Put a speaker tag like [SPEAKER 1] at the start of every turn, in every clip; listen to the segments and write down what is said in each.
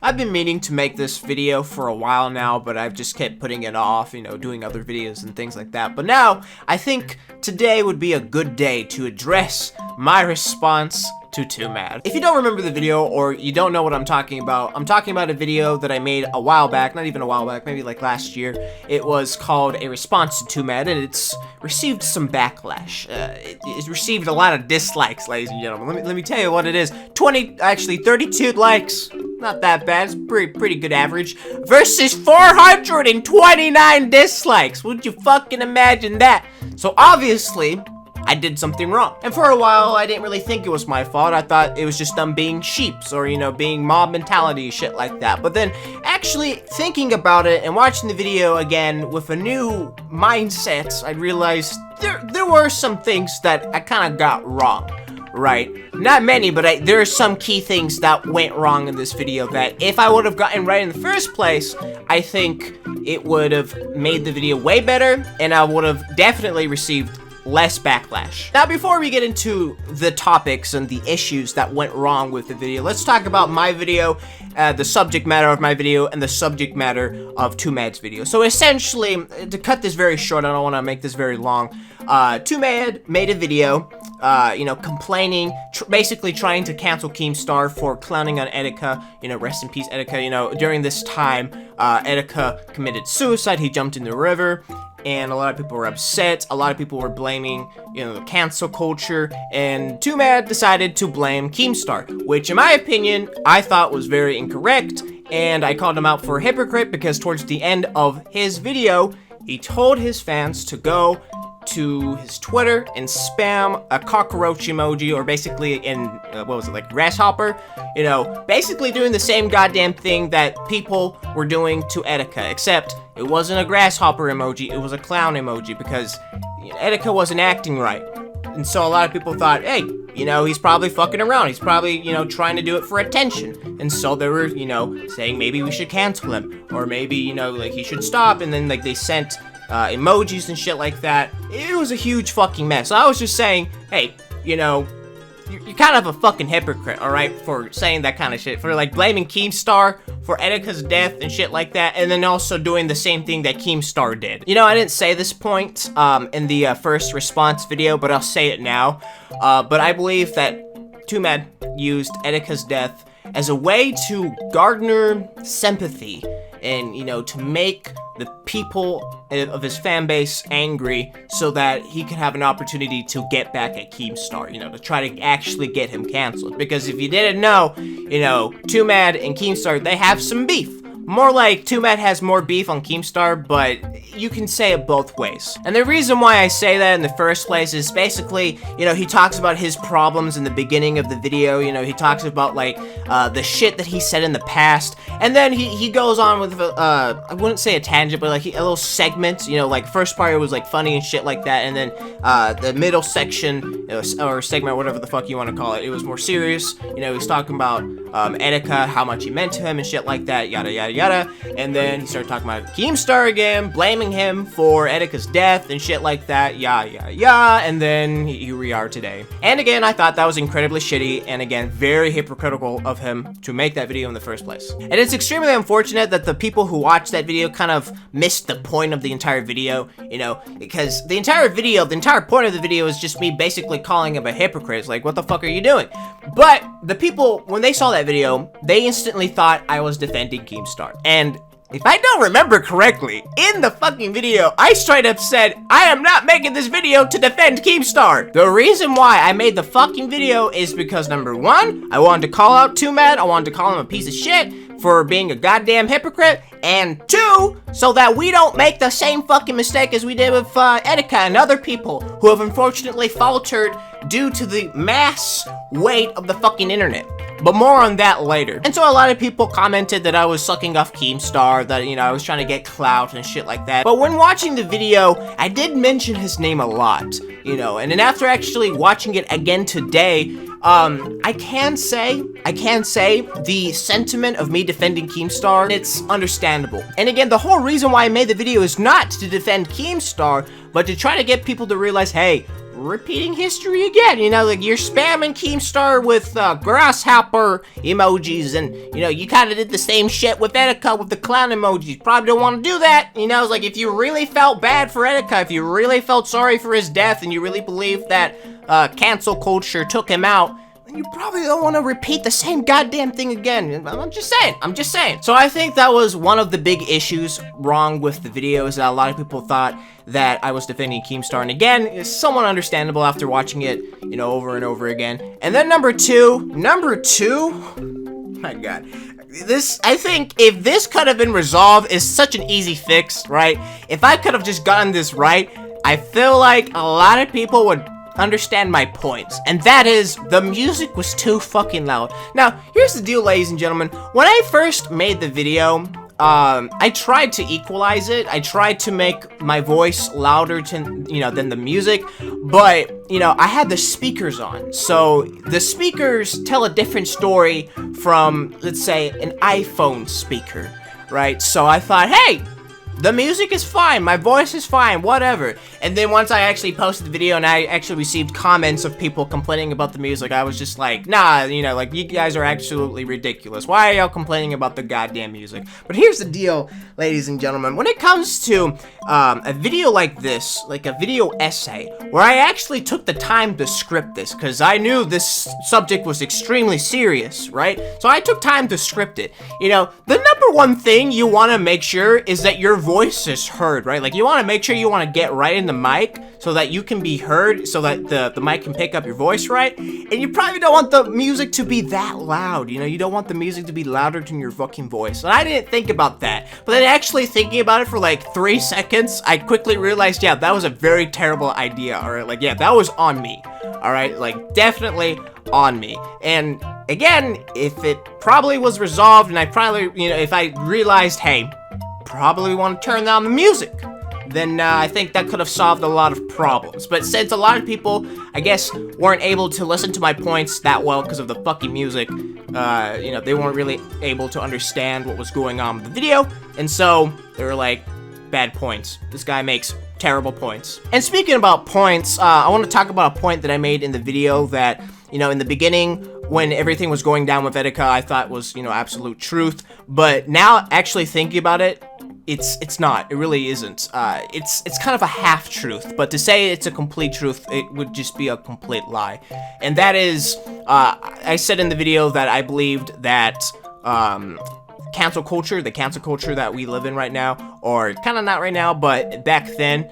[SPEAKER 1] I've been meaning to make this video for a while now, but I've just kept putting it off, doing other videos and things like that. But now, I think today would be a good day to address my response to Twomad. If you don't remember the video, or you don't know what I'm talking about a video that I made a while back, not even a while back, maybe like last year. It was called A Response to Twomad, and it's received some backlash. It's received a lot of dislikes, ladies and gentlemen. Let me tell you what it is. 32 likes. Not that bad, it's pretty good average. Versus 429 dislikes. Would you fucking imagine that? So obviously, I did something wrong. And for a while, I didn't really think it was my fault. I thought it was just them being sheeps or, being mob mentality, shit like that. But then actually thinking about it and watching the video again with a new mindset, I realized there were some things that I kind of got wrong. Right? Not many, but there are some key things that went wrong in this video that if I would have gotten right in the first place, I think it would have made the video way better, and I would have definitely received less backlash. Now, before we get into the topics and the issues that went wrong with the video, let's talk about my video, the subject matter of my video, and the subject matter of Twomad's video. So essentially, to cut this very short, I don't want to make this very long, Twomad made a video, complaining, basically trying to cancel Keemstar for clowning on Etika, rest in peace Etika, during this time, Etika committed suicide, he jumped in the river, and a lot of people were upset, a lot of people were blaming, the cancel culture, and Twomad decided to blame Keemstar, which in my opinion, I thought was very incorrect, and I called him out for a hypocrite because towards the end of his video, he told his fans to go to his Twitter and spam a cockroach emoji, or basically grasshopper, basically doing the same goddamn thing that people were doing to Etika, except it wasn't a grasshopper emoji, it was a clown emoji, because Etika wasn't acting right. And so a lot of people thought, hey, he's probably fucking around, he's probably, trying to do it for attention. And so they were, saying maybe we should cancel him, or maybe, he should stop, and then, they sent emojis and shit like that. It was a huge fucking mess. So I was just saying, hey, you're kind of a fucking hypocrite, alright, for saying that kind of shit. For, blaming Keemstar for Etika's death and shit like that, and then also doing the same thing that Keemstar did. I didn't say this point in the first response video, but I'll say it now. But I believe that Twomad used Etika's death as a way to garner sympathy and, to make the people of his fan base angry so that he could have an opportunity to get back at Keemstar, to try to actually get him canceled. Because if you didn't know, Twomad and Keemstar, they have some beef. More like Twomad has more beef on Keemstar, but you can say it both ways. And the reason why I say that in the first place is basically, he talks about his problems in the beginning of the video, he talks about, the shit that he said in the past, and then he goes on with, I wouldn't say a tangent, but, a little segment, first part it was, funny and shit like that, and then, the middle section, or segment, whatever the fuck you want to call it, it was more serious, he's talking about, Etika, how much he meant to him and shit like that, yada yada yada, and then he started talking about Keemstar again, blaming him for Etika's death and shit like that, and then here we are today. And again, I thought that was incredibly shitty, and again, very hypocritical of him to make that video in the first place. And it's extremely unfortunate that the people who watched that video kind of missed the point of the entire video, because the entire point of the video is just me basically calling him a hypocrite. It's like, what the fuck are you doing? But the people, when they saw that video, they instantly thought I was defending Keemstar. And if I don't remember correctly, in the fucking video, I straight up said, I am not making this video to defend Keemstar. The reason why I made the fucking video is because, number one, I wanted to call out Twomad, I wanted to call him a piece of shit for being a goddamn hypocrite, and two, so that we don't make the same fucking mistake as we did with Etika and other people who have unfortunately faltered due to the mass weight of the fucking internet. But more on that later. And so a lot of people commented that I was sucking off Keemstar, that, I was trying to get clout and shit like that. But when watching the video, I did mention his name a lot, and then after actually watching it again today, I can say the sentiment of me defending Keemstar, it's understandable. And again, the whole reason why I made the video is not to defend Keemstar, but to try to get people to realize, hey, repeating history again. You know, like, you're spamming Keemstar with grasshopper emojis, and, you know, you kind of did the same shit with Etika with the clown emojis. Probably don't want to do that. You know, it's like, if you really felt bad for Etika, if you really felt sorry for his death, and you really believe that cancel culture took him out, you probably don't want to repeat the same goddamn thing again. I'm just saying. So I think that was one of the big issues wrong with the video, is that a lot of people thought that I was defending Keemstar. And again, it's somewhat understandable after watching it, you know, over and over again. And then number two, my god. I think if this could have been resolved, is such an easy fix, right? If I could have just gotten this right, I feel like a lot of people would understand my points, and that is, the music was too fucking loud. Now, here's the deal, ladies and gentlemen. When I first made the video, I tried to equalize it. I tried to make my voice louder than the music, but, you know, I had the speakers on, so the speakers tell a different story from, let's say, an iPhone speaker, right? So I thought, hey, the music is fine, my voice is fine, whatever. And then once I actually posted the video and I actually received comments of people complaining about the music, I was just like, nah, you know, like, you guys are absolutely ridiculous. Why are y'all complaining about the goddamn music? But here's the deal, ladies and gentlemen. When it comes to a video like this, like a video essay, where I actually took the time to script this, because I knew this subject was extremely serious, right? So I took time to script it. You know, the number one thing you want to make sure is that your voice is heard, right? Like, you want to make sure you want to get right in the mic so that you can be heard, so that the mic can pick up your voice right. And you probably don't want the music to be that loud, you know? You don't want the music to be louder than your fucking voice. And I didn't think about that. But then actually thinking about it for like 3 seconds, I quickly realized, yeah, that was a very terrible idea, alright? Like, yeah, that was on me, alright? Like, definitely on me. And again, if it probably was resolved, and I probably, you know, if I realized, hey, probably want to turn down the music, then I think that could have solved a lot of problems. But since a lot of people, I guess, weren't able to listen to my points that well because of the fucking music, you know, they weren't really able to understand what was going on with the video, and so they were like, bad points. This guy makes terrible points. And speaking about points, I want to talk about a point that I made in the video that, you know, in the beginning, when everything was going down with Etika, I thought was, you know, absolute truth. But now, actually thinking about it, it's not. It really isn't. It's kind of a half-truth. But to say it's a complete truth, it would just be a complete lie. And that is, I said in the video that I believed that, cancel culture, the cancel culture that we live in right now, or kind of not right now, but back then,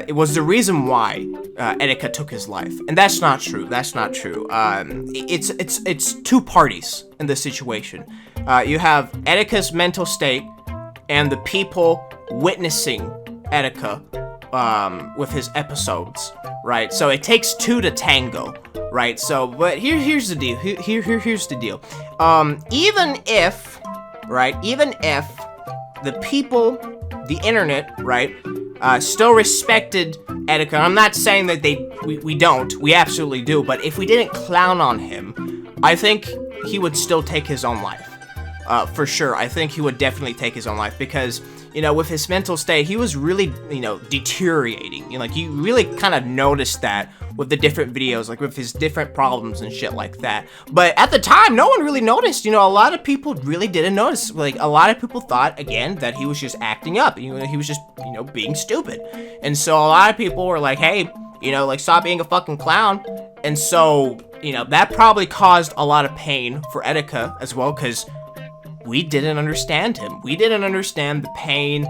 [SPEAKER 1] it was the reason why Etika took his life, and that's not true. That's not true. It's two parties in this situation. You have Etika's mental state and the people witnessing Etika with his episodes, right? So it takes two to tango, right? So, but here's the deal. Here's the deal. Even if the people, the internet, right, still respected Etika. I'm not saying that we don't. We absolutely do. But if we didn't clown on him, I think he would still take his own life. For sure. I think he would definitely take his own life because, you know, with his mental state, he was really, you know, deteriorating. You know, like, you really kind of noticed that with the different videos, like with his different problems and shit like that. But at the time, no one really noticed. You know, a lot of people really didn't notice. Like, a lot of people thought, again, that he was just acting up. You know, he was just, you know, being stupid. And so a lot of people were like, hey, you know, like, stop being a fucking clown. And so, you know, that probably caused a lot of pain for Etika as well, because we didn't understand him. We didn't understand the pain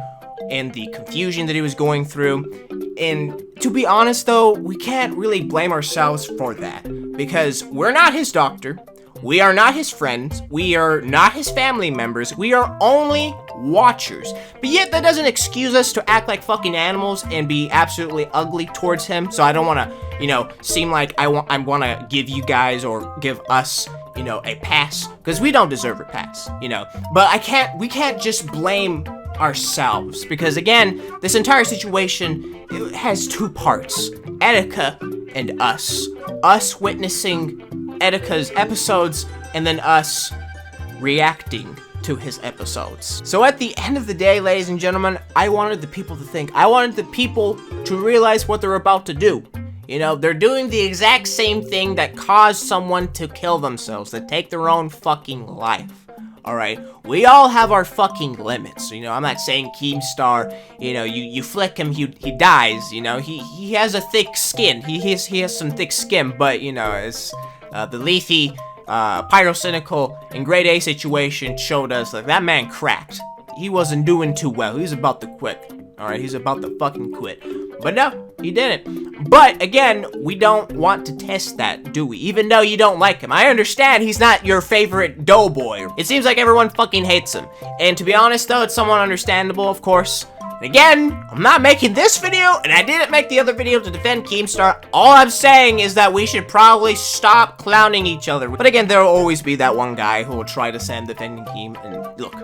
[SPEAKER 1] and the confusion that he was going through. And to be honest, though, we can't really blame ourselves for that, because we're not his doctor. We are not his friends. We are not his family members. We are only watchers. But yet that doesn't excuse us to act like fucking animals and be absolutely ugly towards him. So I don't want to, you know, seem like I want to give you guys or give us, you know, a pass, because we don't deserve a pass, you know. But we can't just blame ourselves, because again, this entire situation, it has two parts: Etika and us. Us witnessing Etika's episodes, and then us reacting to his episodes. So at the end of the day, ladies and gentlemen, I wanted the people to think. I wanted the people to realize what they're about to do. You know, they're doing the exact same thing that caused someone to kill themselves, to take their own fucking life. Alright, we all have our fucking limits. You know, I'm not saying Keemstar, you know, you flick him, he dies, you know, he has a thick skin. He has some thick skin, but, you know, as the Lethe, Pyrocynical, and Grade A situation showed us, like, that man cracked. He wasn't doing too well. He was about to quit. Alright, he's about to fucking quit. But no, he didn't. But, again, we don't want to test that, do we? Even though you don't like him. I understand he's not your favorite doughboy. It seems like everyone fucking hates him. And to be honest, though, it's somewhat understandable, of course. And again, I'm not making this video, and I didn't make the other video to defend Keemstar. All I'm saying is that we should probably stop clowning each other. But again, there will always be that one guy who will try to say I'm defending Keem, and look,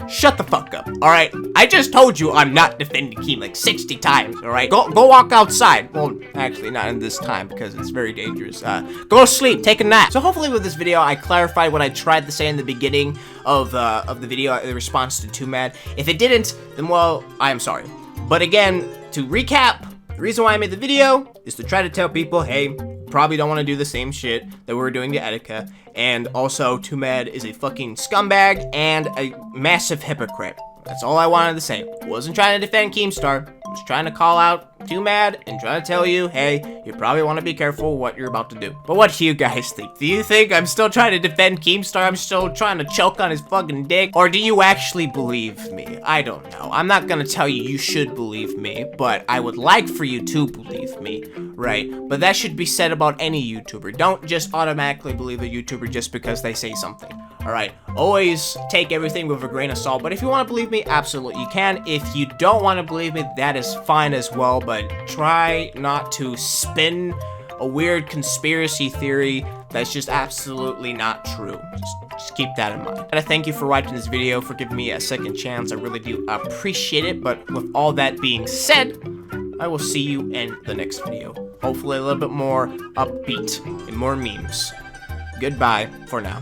[SPEAKER 1] shut the fuck up, alright? I just told you I'm not defending Keem like 60 times, alright? Go walk outside. Well, actually, not in this time, because it's very dangerous. Go to sleep, take a nap. So hopefully with this video, I clarified what I tried to say in the beginning of the video, the response to Twomad. If it didn't, then well, I am sorry. But again, to recap, the reason why I made the video is to try to tell people, hey, probably don't want to do the same shit that we were doing to Etika, and also Twomad is a fucking scumbag and a massive hypocrite. That's all I wanted to say. Wasn't trying to defend Keemstar. I was trying to call out Twomad and trying to tell you, hey, you probably want to be careful what you're about to do. But what do you guys think? Do you think I'm still trying to defend Keemstar? I'm still trying to choke on his fucking dick? Or do you actually believe me? I don't know. I'm not gonna tell you you should believe me, but I would like for you to believe me, right? But that should be said about any YouTuber. Don't just automatically believe a YouTuber just because they say something. Alright, always take everything with a grain of salt, but if you want to believe me, absolutely you can. If you don't want to believe me, that is fine as well, but try not to spin a weird conspiracy theory that's just absolutely not true. Just keep that in mind. And I thank you for watching this video, for giving me a second chance. I really do appreciate it, but with all that being said, I will see you in the next video. Hopefully a little bit more upbeat and more memes. Goodbye for now.